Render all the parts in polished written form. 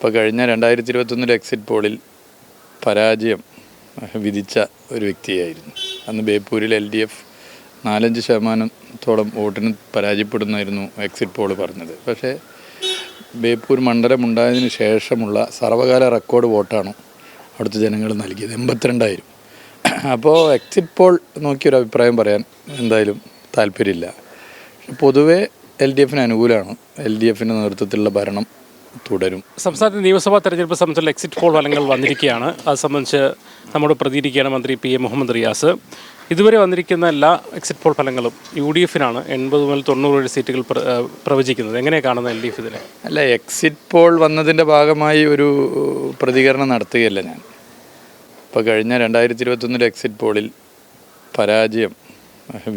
ഇപ്പോൾ കഴിഞ്ഞ 2021 എക്സിറ്റ് പോളിൽ പരാജയം വിധിച്ച ഒരു വ്യക്തിയായിരുന്നു. അന്ന് ബേപ്പൂരിൽ LDF 4-5% വോട്ടിന് പരാജയപ്പെടുന്നായിരുന്നു എക്സിറ്റ് പോൾ പറഞ്ഞത്. പക്ഷേ ബേപ്പൂർ മണ്ഡലം ഉണ്ടായതിനു ശേഷമുള്ള സർവകാല റെക്കോർഡ് വോട്ടാണ് അവിടുത്തെ ജനങ്ങൾ നൽകിയത്, 82,000. അപ്പോൾ എക്സിറ്റ് പോൾ നോക്കിയൊരു അഭിപ്രായം പറയാൻ എന്തായാലും താല്പര്യമില്ല. പൊതുവേ LDFന് അനുകൂലമാണ്. LDFിൻ്റെ നേതൃത്വത്തിലുള്ള ഭരണം തുടരും. സംസ്ഥാനത്തെ നിയമസഭാ തെരഞ്ഞെടുപ്പ് സംബന്ധിച്ചുള്ള എക്സിറ്റ് പോൾ ഫലങ്ങൾ വന്നിരിക്കുകയാണ്. അത് സംബന്ധിച്ച് നമ്മോട് പ്രതികരിക്കുകയാണ് മന്ത്രി PM മുഹമ്മദ് റിയാസ്. ഇതുവരെ വന്നിരിക്കുന്ന എല്ലാ എക്സിറ്റ് പോൾ ഫലങ്ങളും UDFനാണ് 80 മുതൽ 90 സീറ്റുകൾ പ്രവചിക്കുന്നത്. എങ്ങനെയാണ് കാണുന്നത് LDF ഇതിനെ? അല്ല, എക്സിറ്റ് പോൾ വന്നതിൻ്റെ ഭാഗമായി ഒരു പ്രതികരണം നടത്തുകയല്ല ഞാൻ. ഇപ്പോൾ കഴിഞ്ഞ 2021 എക്സിറ്റ് പോളിൽ പരാജയം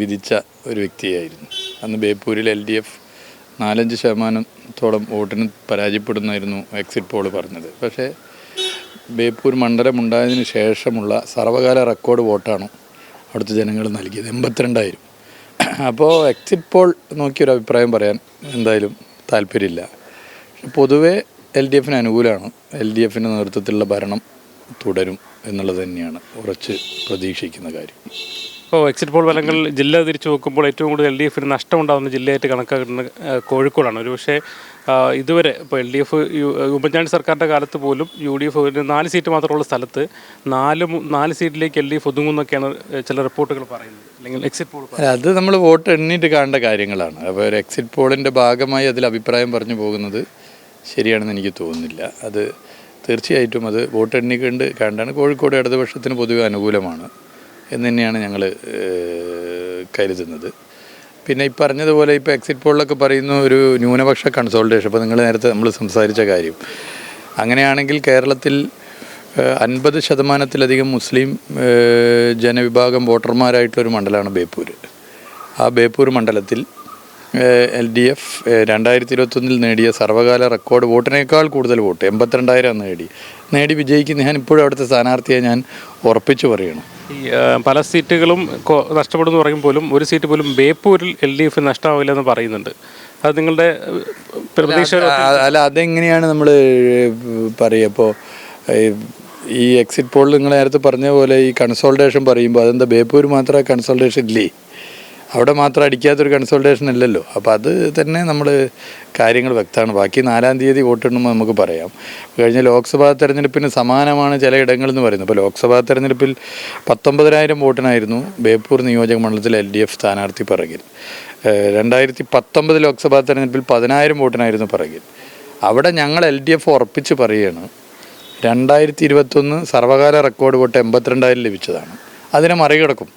വിധിച്ച ഒരു വ്യക്തിയായിരുന്നു. അന്ന് ബേപ്പൂരിൽ LDF 4-5% വോട്ടിന് പരാജയപ്പെടുന്നായിരുന്നു എക്സിറ്റ് പോൾ പറഞ്ഞത്. പക്ഷേ ബേപ്പൂർ മണ്ഡലം ഉണ്ടായതിനു ശേഷമുള്ള സർവകാല റെക്കോർഡ് വോട്ടാണ് അവിടുത്തെ ജനങ്ങൾ നൽകിയത്, 82,000. അപ്പോൾ എക്സിറ്റ് പോൾ നോക്കിയൊരു അഭിപ്രായം പറയാൻ എന്തായാലും താല്പര്യമില്ല. പൊതുവേ LDFന് അനുകൂലമാണ്. LDFിൻ്റെ നേതൃത്വത്തിലുള്ള ഭരണം തുടരും എന്നുള്ളത് തന്നെയാണ് ഉറച്ച് പ്രതീക്ഷിക്കുന്ന കാര്യം. ഇപ്പോൾ എക്സിറ്റ് പോൾ ഫലങ്ങൾ ജില്ല തിരിച്ചു നോക്കുമ്പോൾ ഏറ്റവും കൂടുതൽ LDFന് നഷ്ടമുണ്ടാകുന്ന ജില്ലയായിട്ട് കണക്കാക്കുന്നത് കോഴിക്കോടാണ്. ഒരു പക്ഷേ ഇതുവരെ ഇപ്പോൾ LDF ഉമ്മൻചാണ്ടി സർക്കാരിൻ്റെ കാലത്ത് പോലും UDF 4 സീറ്റ് മാത്രമുള്ള സ്ഥലത്ത് 4 സീറ്റിലേക്ക് LDF ഒതുങ്ങുന്നൊക്കെയാണ് ചില റിപ്പോർട്ടുകൾ പറയുന്നത്, അല്ലെങ്കിൽ എക്സിറ്റ് പോൾ. അത് നമ്മൾ വോട്ട് എണ്ണിയിട്ട് കാണേണ്ട കാര്യങ്ങളാണ്. അപ്പോൾ ഒരു എക്സിറ്റ് പോളിൻ്റെ ഭാഗമായി അതിൽ അഭിപ്രായം പറഞ്ഞു പോകുന്നത് ശരിയാണെന്ന് എനിക്ക് തോന്നുന്നില്ല. അത് തീർച്ചയായിട്ടും അത് വോട്ട് എണ്ണിക്കൊണ്ട് കണ്ടാണ്. കോഴിക്കോട് ഇടതുപക്ഷത്തിന് പൊതുവെ അനുകൂലമാണ് എന്ന് തന്നെയാണ് ഞങ്ങൾ കരുതുന്നത്. പിന്നെ ഈ പറഞ്ഞതുപോലെ ഇപ്പോൾ എക്സിറ്റ് പോളിലൊക്കെ പറയുന്ന ഒരു ന്യൂനപക്ഷ കൺസോൾട്ടേഷൻ, ഇപ്പോൾ നിങ്ങൾ നേരത്തെ നമ്മൾ സംസാരിച്ച കാര്യം, അങ്ങനെയാണെങ്കിൽ കേരളത്തിൽ 50%-ലധികം മുസ്ലിം ജനവിഭാഗം വോട്ടർമാരായിട്ടുള്ളൊരു മണ്ഡലമാണ് ബേപ്പൂർ. ആ ബേപ്പൂർ മണ്ഡലത്തിൽ LDF 2021 നേടിയ സർവകാല റെക്കോർഡ് വോട്ടിനേക്കാൾ കൂടുതൽ വോട്ട് 82,000 നേടി വിജയിക്കുന്ന ഞാൻ ഇപ്പോഴും അവിടുത്തെ സ്ഥാനാർത്ഥിയെ ഞാൻ ഉറപ്പിച്ചു പറയണം. ഈ പല സീറ്റുകളും നഷ്ടപ്പെടുമെന്ന് പറയും പോലും ഒരു സീറ്റ് പോലും ബേപ്പൂരിൽ LDF നഷ്ടമാവില്ല എന്ന് പറയുന്നുണ്ട്. അത് നിങ്ങളുടെ പ്രതീക്ഷ? അല്ല, അതെങ്ങനെയാണ് നമ്മൾ പറയുക? ഇപ്പോൾ ഈ എക്സിറ്റ് പോളിൽ നിങ്ങൾ നേരത്തെ പറഞ്ഞ പോലെ ഈ കൺസോൾട്ടേഷൻ പറയുമ്പോൾ അതെന്താ ബേപ്പൂർ മാത്രമേ കൺസോൾട്ടേഷൻ ഇല്ലേ? അവിടെ മാത്രം അടിക്കാത്തൊരു കൺസൾട്ടേഷൻ അല്ലല്ലോ. അപ്പോൾ അത് തന്നെ നമ്മൾ കാര്യങ്ങൾ വ്യക്തമാണ്. ബാക്കി 4-ാം തീയതി വോട്ടെണ്ണുമ്പോൾ നമുക്ക് പറയാം. കഴിഞ്ഞ ലോക്സഭാ തെരഞ്ഞെടുപ്പിന് സമാനമാണ് ചിലയിടങ്ങളെന്ന് പറയുന്നത്. ഇപ്പോൾ ലോക്സഭാ തെരഞ്ഞെടുപ്പിൽ 19,000 വോട്ടിനായിരുന്നു ബേപ്പൂർ നിയോജക മണ്ഡലത്തിൽ LDF സ്ഥാനാർത്ഥി പിറകിൽ. 2019 ലോക്സഭാ തെരഞ്ഞെടുപ്പിൽ 10,000 വോട്ടിനായിരുന്നു പിറകിൽ. അവിടെ ഞങ്ങൾ LDF ഉറപ്പിച്ച് പറയുകയാണ്, 2021 സർവകാല റെക്കോർഡ് വോട്ട് 82,000 ലഭിച്ചതാണ്. അതിനെ മറികടക്കും.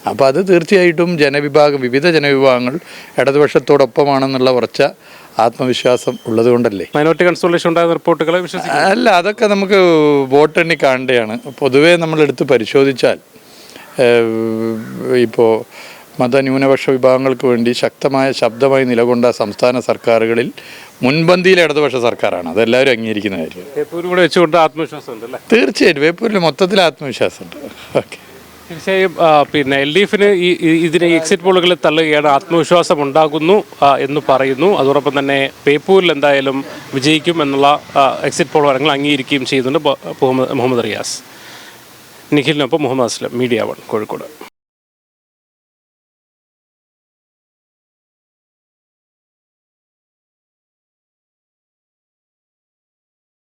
അപ്പോൾ അത് തീർച്ചയായിട്ടും വിവിധ ജനവിഭാഗങ്ങൾ ഇടതുപക്ഷത്തോടൊപ്പമാണെന്നുള്ള ഉറച്ച ആത്മവിശ്വാസം ഉള്ളതുകൊണ്ടല്ലേ. മൈനോറിറ്റി കൺസോൾട്ടേഷൻ ഉണ്ടാകുന്ന റിപ്പോർട്ടുകളെ അല്ല, അതൊക്കെ നമുക്ക് വോട്ടെണ്ണി കാണേണ്ടതാണ്. പൊതുവേ നമ്മളെടുത്ത് പരിശോധിച്ചാൽ ഇപ്പോൾ മതന്യൂനപക്ഷ വിഭാഗങ്ങൾക്ക് വേണ്ടി ശക്തമായ ശബ്ദമായി നിലകൊണ്ട സംസ്ഥാന സർക്കാരുകളിൽ മുൻപന്തിയിൽ ഇടതുപക്ഷ സർക്കാരാണ്. അതെല്ലാവരും അംഗീകരിക്കുന്ന കാര്യം. ബേപ്പൂർ കൂടെ വെച്ചുകൊണ്ട് ആത്മവിശ്വാസം ഉണ്ടല്ലേ? തീർച്ചയായിട്ടും ബേപ്പൂരിൽ മൊത്തത്തിൽ ആത്മവിശ്വാസമുണ്ട്. ഓക്കെ, തീർച്ചയായും. പിന്നെ LDFന് ഇതിനെ എക്സിറ്റ് പോളുകളിൽ തള്ളുകയാണ്, ആത്മവിശ്വാസം ഉണ്ടാകുന്നു എന്ന് പറയുന്നു. അതോടൊപ്പം തന്നെ ബേപ്പൂരിൽ എന്തായാലും വിജയിക്കും എന്നുള്ള എക്സിറ്റ് പോൾ ഫലങ്ങൾ അംഗീകരിക്കുകയും ചെയ്യുന്നുണ്ട് മുഹമ്മദ് റിയാസ്. നിഖിലിനൊപ്പം മുഹമ്മദ് അസ്ലം, മീഡിയ 1 കോഴിക്കോട്.